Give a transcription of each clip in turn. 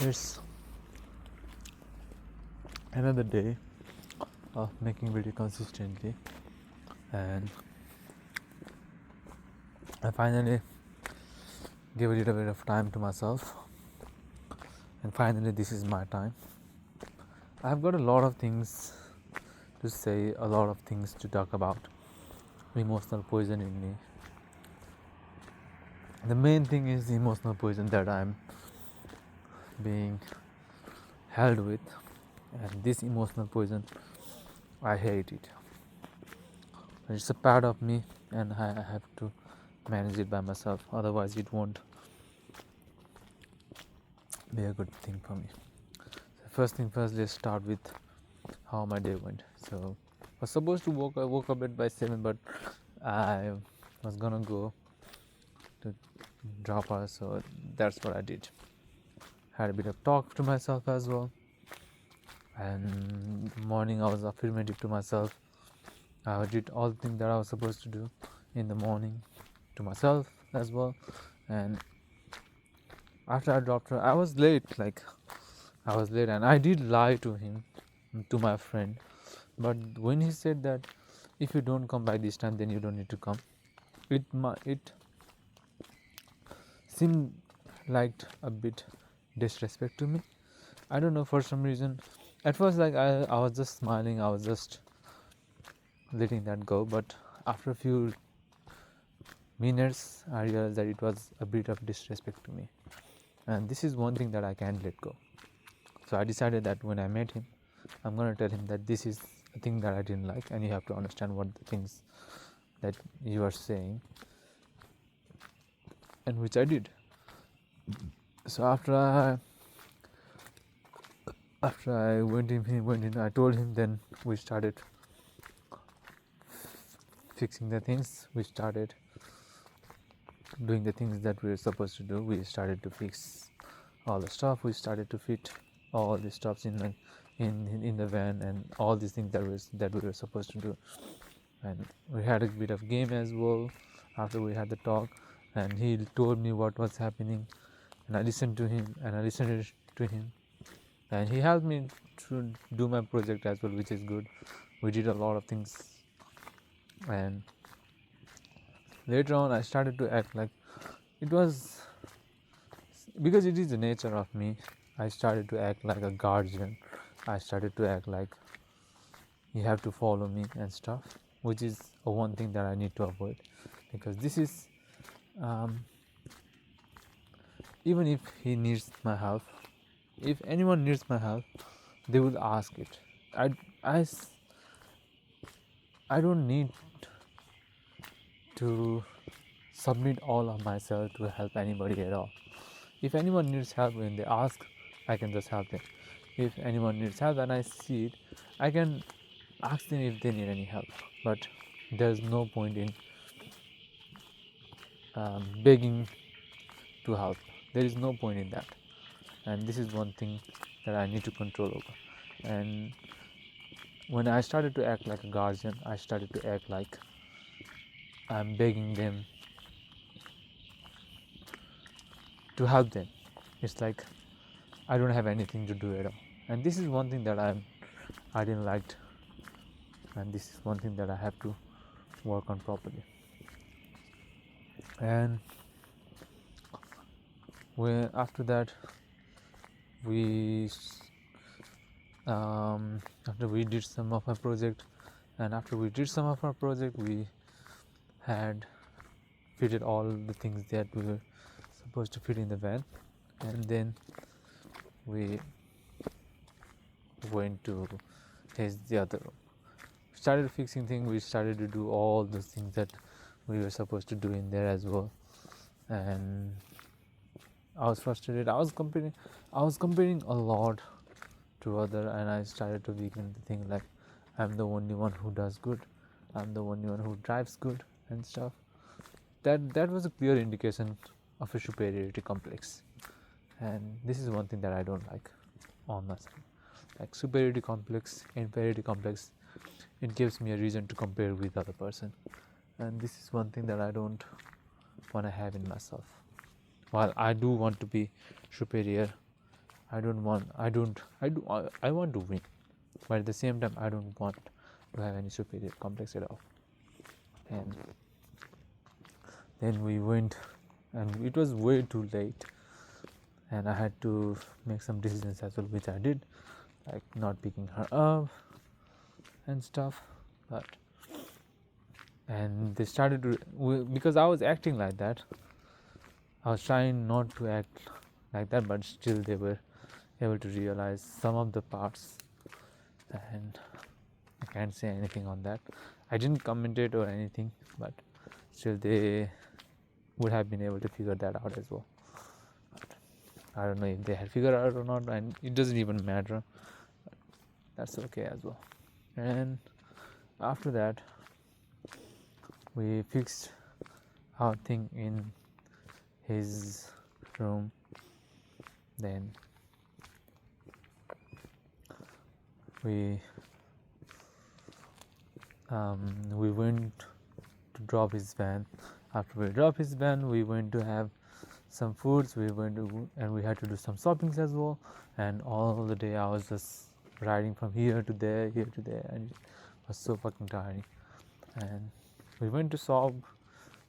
It's another day of making video consistently, and I finally gave a little bit of time to myself, and finally this is my time. I've got a lot of things to say, a lot of things to talk about. Emotional poison in me. The main thing is the emotional poison that I'm being held with, and this emotional poison, I hate it. It's a part of me, and I have to manage it by myself, otherwise it won't be a good thing for me. So first thing first, let's start with how my day went. So I was supposed to woke up at by 7, but I was gonna go to drop her, so that's what I did. Had a bit of talk to myself as well, and morning I was affirmative to myself. I did all the things that I was supposed to do in the morning to myself as well. And after I dropped her, I was late, and I did lie to him, to my friend. But when he said that if you don't come by this time, then you don't need to come, it seemed like a bit disrespect to me. I don't know, for some reason. At first, I was just smiling, I was just letting that go. But after a few minutes, I realized that it was a bit of disrespect to me, and this is one thing that I can't let go. So I decided that when I met him, I'm gonna tell him that this is a thing that I didn't like, and you have to understand what the things that you are saying, and which I did. So after I went in, I told him. Then we started fixing the things. We started doing the things that we were supposed to do. We started to fix all the stuff. We started to fit all the stuffs in the van, and all these things that we were supposed to do. And we had a bit of game as well after we had the talk, and he told me what was happening, and I listened to him, and he helped me to do my project as well, which is good. We did a lot of things, and later on I started to act like it was, because it is the nature of me. I started to act like a guardian. I started to act like you have to follow me and stuff, which is one thing that I need to avoid, because this is even if he needs my help, if anyone needs my help, they will ask it. I, I, I don't need to submit all of myself to help anybody at all. If anyone needs help, when they ask, I can just help them. If anyone needs help and I see it, I can ask them if they need any help. But there's no point in begging to help. There is no point in that. And this is one thing that I need to control over. And when I started to act like a guardian, I started to act like I'm begging them to help them. It's like I don't have anything to do at all. And this is one thing that I didn't like, and this is one thing that I have to work on properly. And after that, we after we did some of our project, we had fitted all the things that we were supposed to fit in the van, and then we went to the other room. We started fixing things. We started to do all those things that we were supposed to do in there as well, and I was frustrated. I was comparing a lot to other, and I started to begin to think like I'm the only one who does good, I'm the only one who drives good and stuff. That was a clear indication of a superiority complex, and this is one thing that I don't like on myself. Like superiority complex, inferiority complex, it gives me a reason to compare with other person, and this is one thing that I don't want to have in myself. While I do want to be superior I want to win, but at the same time I don't want to have any superior complex at all. And then we went, and it was way too late, and I had to make some decisions as well, which I did, like not picking her up and stuff. And they started to, because I was acting like that, I was trying not to act like that, but still they were able to realize some of the parts, and I can't say anything on that. I didn't comment it or anything, but still they would have been able to figure that out as well. But I don't know if they had figured out or not, and it doesn't even matter. But that's okay as well. And after that, we fixed our thing in his room. Then we went to drop his van. After we dropped his van, we went to have some foods. And we had to do some shoppings as well. And all the day I was just riding from here to there, and it was so fucking tiring. And we went to shop.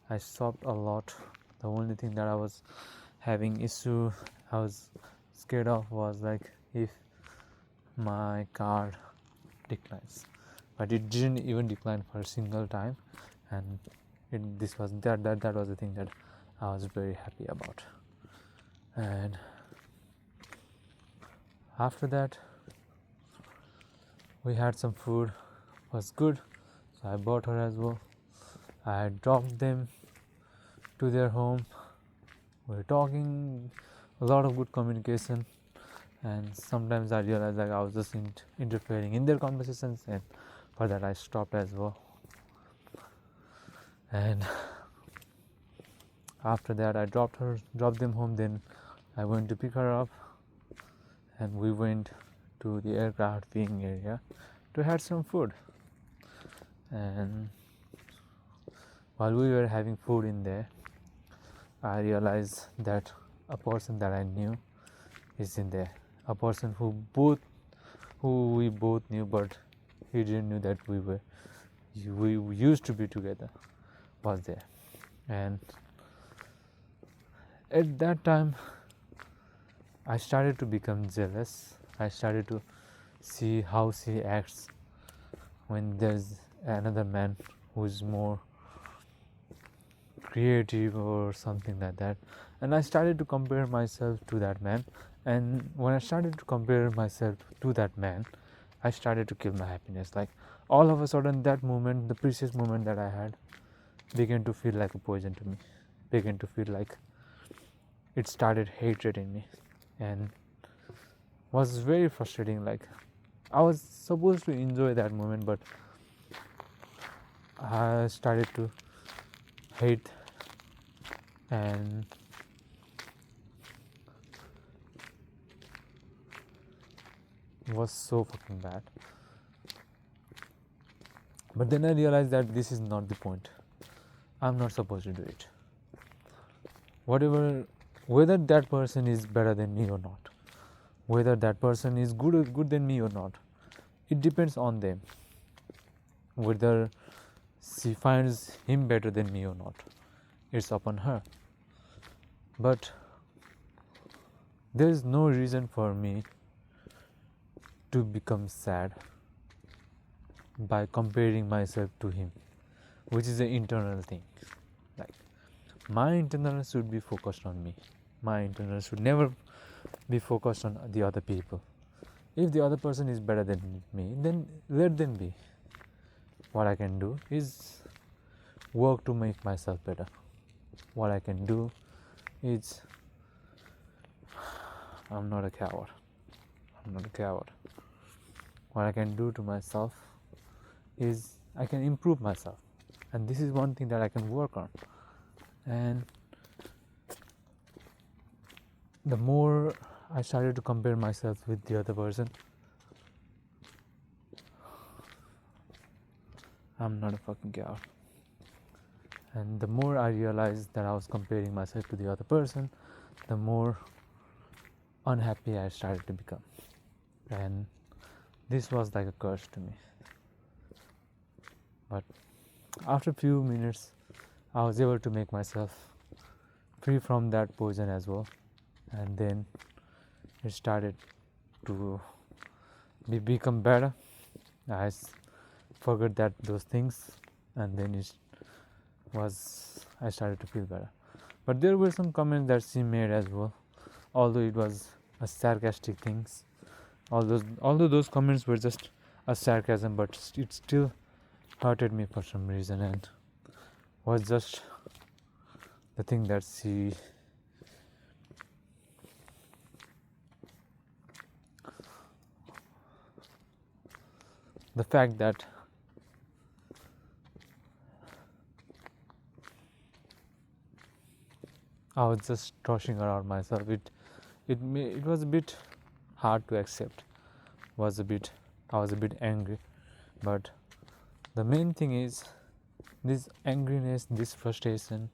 I shopped a lot. The only thing that I was having issue, I was scared of, was like if my card declines. But it didn't even decline for a single time, and that was the thing that I was very happy about. And after that, we had some food, was good, so I bought her as well. I dropped them to their home. We were talking, a lot of good communication, and sometimes I realized like I was just interfering in their conversations, and for that I stopped as well. And after that I dropped them home. Then I went to pick her up, and we went to the aircraft wing area to have some food. And while we were having food in there, I realized that a person that I knew is in there, a person who we both knew, but he didn't know that we used to be together, was there. And at that time I started to become jealous. I started to see how she acts when there's another man who's more creative or something like that. And I started to compare myself to that man. And when I started to compare myself to that man, I started to kill my happiness. Like all of a sudden, that moment, the precious moment that I had, began to feel like a poison to me. Began to feel like it started hatred in me, and was very frustrating. Like I was supposed to enjoy that moment, but I started to hate, and was so fucking bad. But then I realized that this is not the point. I'm not supposed to do it. Whether that person is better than me or not, whether that person is good than me or not, it depends on them. Whether she finds him better than me or not, it's upon her. But there is no reason for me to become sad by comparing myself to him, which is an internal thing. Like my internal should be focused on me. My internal should never be focused on the other people. If the other person is better than me, then let them be. What I can do is work to make myself better. What I can do is, I'm not a coward. What I can do to myself is I can improve myself, and this is one thing that I can work on. And the more I started to compare myself with the other person, I'm not a fucking coward. And the more I realized that I was comparing myself to the other person, the more unhappy I started to become. And this was like a curse to me. But after a few minutes, I was able to make myself free from that poison as well. And then it started to become better. I forgot that those things, and then I started to feel better. But there were some comments that she made as well, although it was a sarcastic things. Although those comments were just a sarcasm, but it still hurted me for some reason, and was just the thing that she the fact that I was just tossing around myself. It was a bit hard to accept. I was a bit angry, but the main thing is this angriness, this frustration,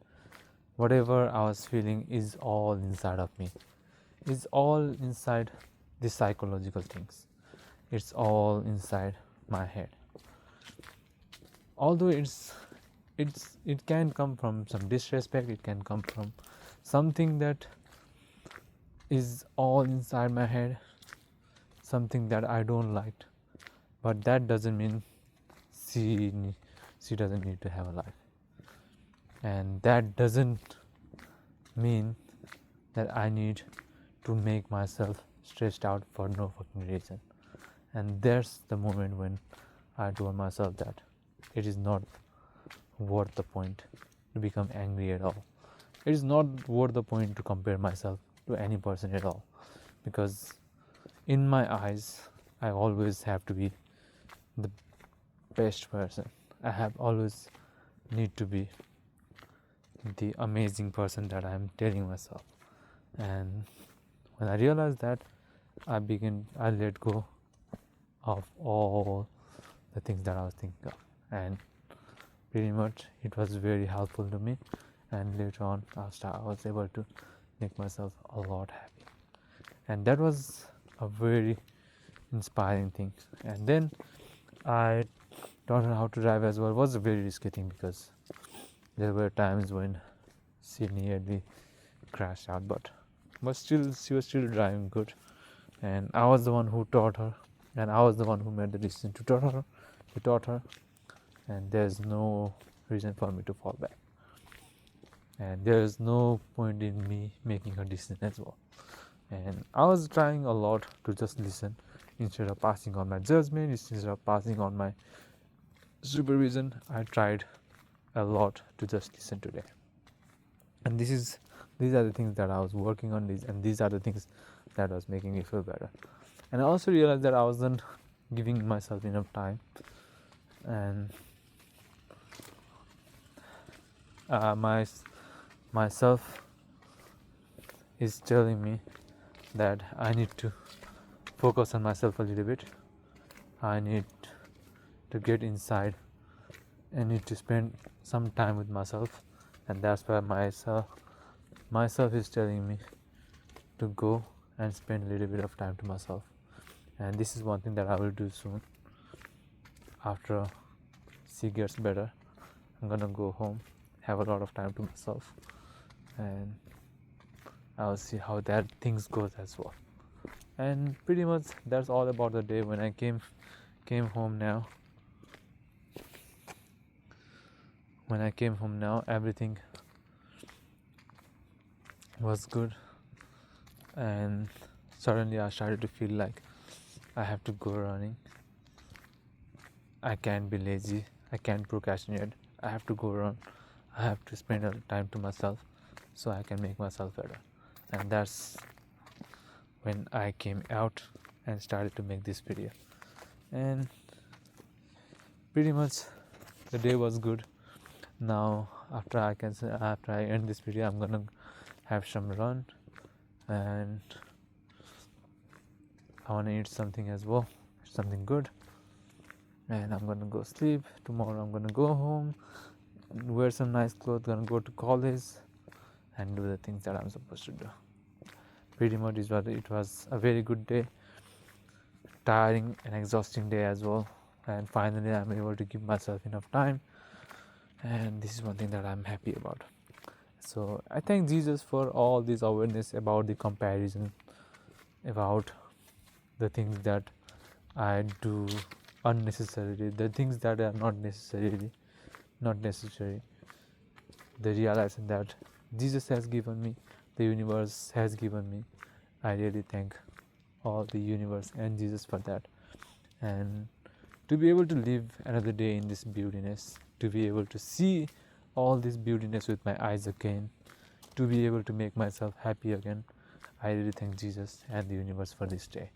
whatever I was feeling is all inside of me. It's all inside the psychological things. It's all inside my head. Although it can come from some disrespect, it can come from something that is all inside my head, something that I don't like, but that doesn't mean she doesn't need to have a life, and that doesn't mean that I need to make myself stressed out for no fucking reason. And that's the moment when I told myself that it is not worth the point to become angry at all. It is not worth the point to compare myself to any person at all, because in my eyes I always have to be the best person. I have always need to be the amazing person that I am telling myself. And when I realized that, I let go of all the things that I was thinking of, and pretty much it was very helpful to me. And later on I was able to make myself a lot happy, and that was a very inspiring thing. And then I taught her how to drive as well. It was a very risky thing, because there were times when she nearly crashed out, but still she was still driving good, and I was the one who taught her, and I was the one who made the decision to taught her, and there's no reason for me to fall back, and there's no point in me making a decision as well. And I was trying a lot to just listen instead of passing on my judgment, instead of passing on my supervision. I tried a lot to just listen today, and these are the things that I was working on, and these are the things that was making me feel better. And I also realized that I wasn't giving myself enough time, and myself is telling me that I need to focus on myself a little bit. I need to get inside. I need to spend some time with myself, and that's why myself is telling me to go and spend a little bit of time to myself. And this is one thing that I will do soon. After she gets better, I'm gonna go home, have a lot of time to myself, and I'll see how that things goes as well. And pretty much that's all about the day. When I came home now, everything was good, and suddenly I started to feel like I have to go running. I can't be lazy, I can't procrastinate, I have to go run. I have to spend a time to myself so I can make myself better. And that's when I came out and started to make this video. And pretty much the day was good. Now after I end this video, I'm gonna have some run, and I wanna eat something as well, something good, and I'm gonna go sleep. Tomorrow I'm gonna go home, wear some nice clothes, gonna go to college and do the things that I'm supposed to do. pretty much it was a very good day, tiring and exhausting day as well. And finally I'm able to give myself enough time, and this is one thing that I'm happy about. So I thank Jesus for all this awareness about the comparison, about the things that I do unnecessarily, the things that are not necessary. The realization that Jesus has given me, the universe has given me. I really thank all the universe and Jesus for that. And to be able to live another day in this beautiness, to be able to see all this beautiness with my eyes again, to be able to make myself happy again, I really thank Jesus and the universe for this day,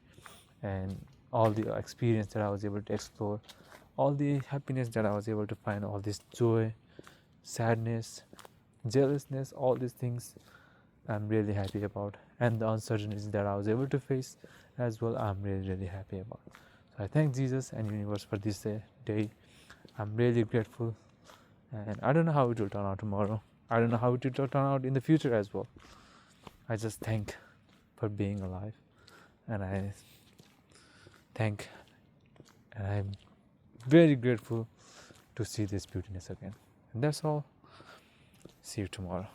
and all the experience that I was able to explore, all the happiness that I was able to find, all this joy, sadness, jealousness, all these things I'm really happy about, and the uncertainties that I was able to face as well, I'm really happy about. So I thank Jesus and universe for this day. I'm really grateful, and I don't know how it will turn out tomorrow. I don't know how it will turn out in the future as well. I just thank for being alive, and I thank, and I'm very grateful to see this beautiness again. And that's all. See you tomorrow.